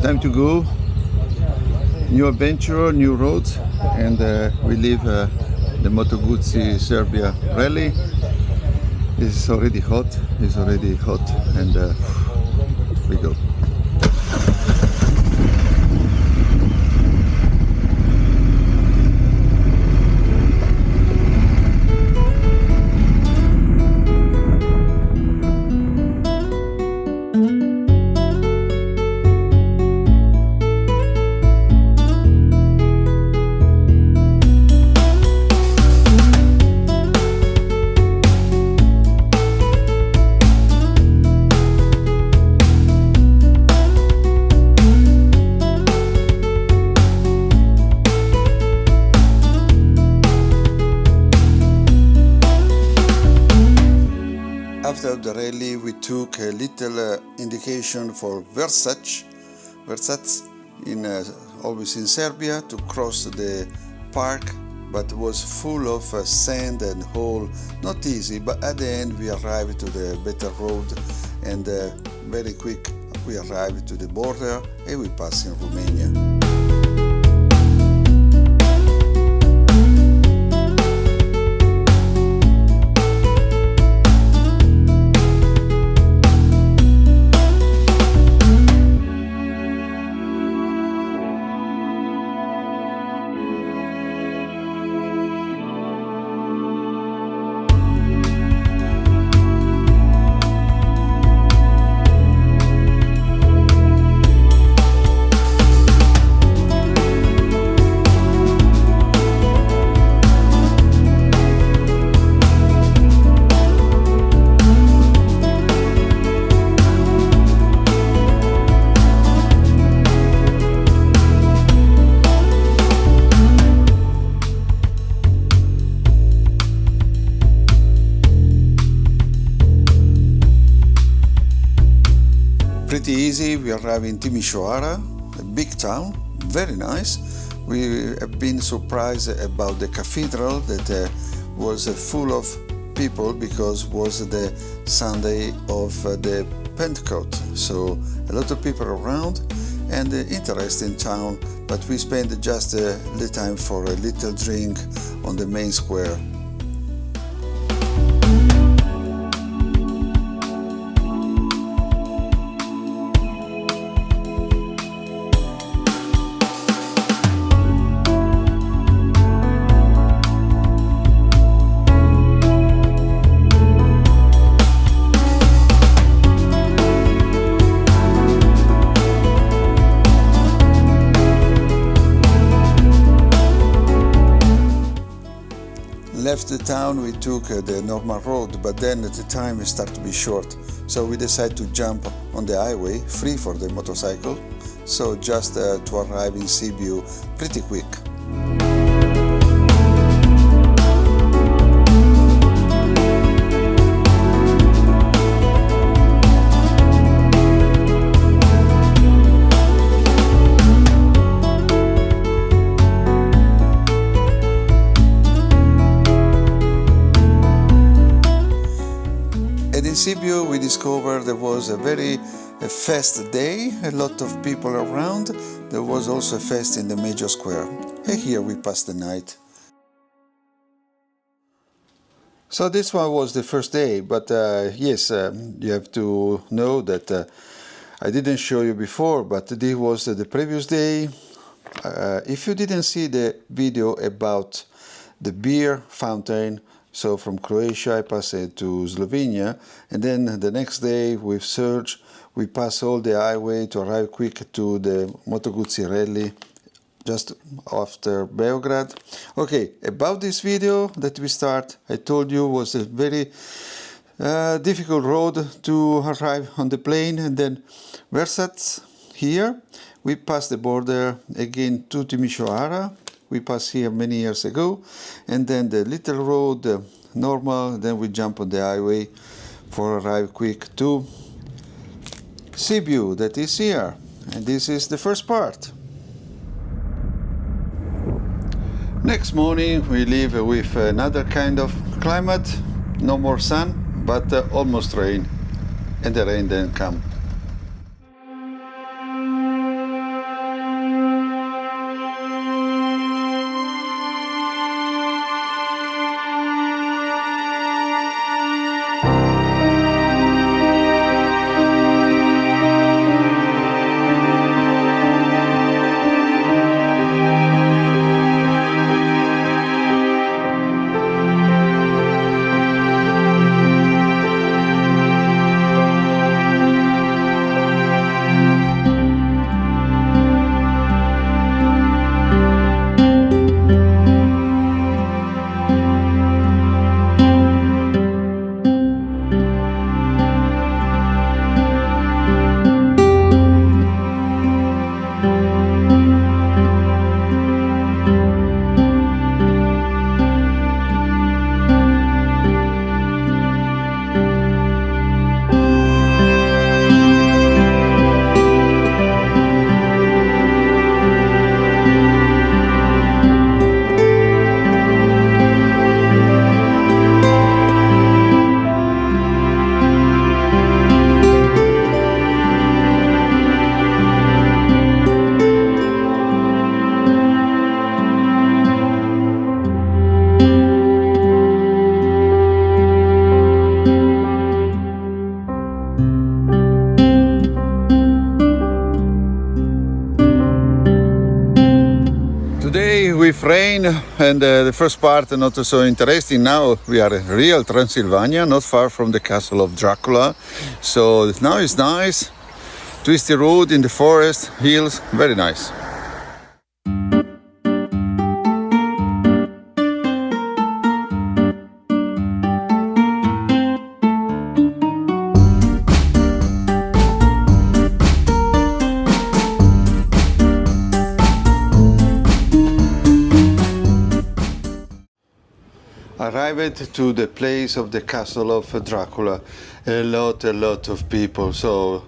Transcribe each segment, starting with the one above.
time to go. New adventure, new roads, and we leave the MOTO GUZZI Serbia rally. It's already hot. And we go. After the rally, we took a little indication for Versats, always in Serbia, to cross the park, but it was full of sand and hole, not easy, but at the end we arrived to the better road, and very quick we arrived to the border and we passed in Romania. Pretty easy. We arrive in Timisoara, a big town, very nice. We have been surprised about the cathedral that was full of people because it was the Sunday of the Pentecost. So a lot of people around and interesting town, but we spent just a little time for a little drink on the main square. Left the town, we took the normal road, but then at the time it started to be short. So we decided to jump on the highway, free for the motorcycle, so just to arrive in SIbiu pretty quick. In SIbiu we discovered there was a very fest day, a lot of people around. There was also a fest in the major square. And here we passed the night. So this one was the first day, but yes, you have to know that I didn't show you before, but this was the previous day. If you didn't see the video about the beer fountain, so from Croatia I passed to Slovenia, and then the next day with Serge we passed all the highway to arrive quick to the MOTO GUZZI rally just after Belgrade. Okay, about this video that we start, I told you was a very difficult road to arrive on the plane, and then Versats here we passed the border again to Timisoara. We passed here many years ago, and then the little road, normal, then we jump on the highway for arrive quick to SIbiu, that is here, and this is the first part. Next morning we leave with another kind of climate, no more sun, but almost rain, and the rain then come. day with rain, and the first part not so interesting. Now we are in real Transylvania, not far from the castle of Drakula. So now it's nice, twisty road in the forest, hills, very nice. Arrived to the place of the castle of Dracula. A lot of people. So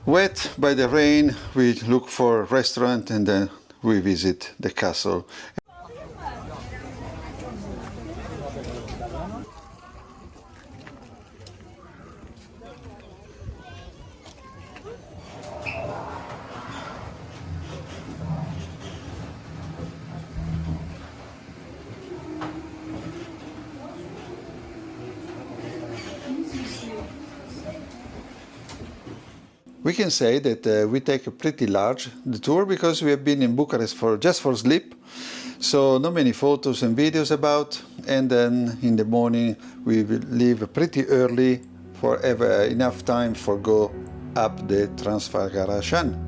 wet by the rain, we look for a restaurant and then we visit the castle. We can say that we take a pretty large tour because we have been in Bucarest just for sleep, so not many photos and videos about, and then in the morning we will leave pretty early for have enough time for go up the Transfaragasan.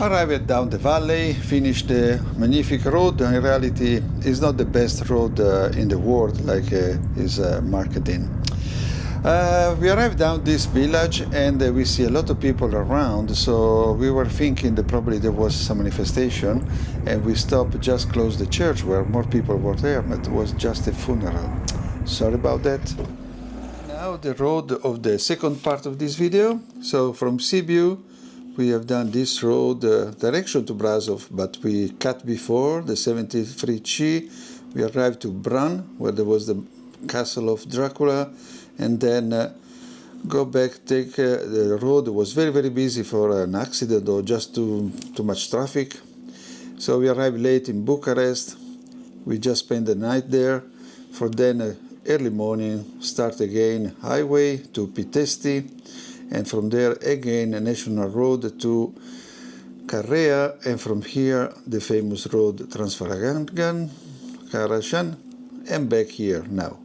Arrived down the valley, finished the magnificent road. In reality, it's not the best road in the world like is marketing. We arrived down this village and we see a lot of people around, so we were thinking that probably there was some manifestation, and we stopped just close the church where more people were there, but it was just a funeral. Sorry about that. Now the road of the second part of this video. So from SIbiu we have done this road direction to Brasov, but we cut before the 73C. We arrived to Bran, where there was the castle of Drakula, and then go back, take the road. It was very, very busy for an accident or just too much traffic. So we arrived late in Bucarest. We just spent the night there, for then early morning start again highway to Pitesti, and from there again a national road to Carea, and from here the famous road Transfaragasan, and back here now.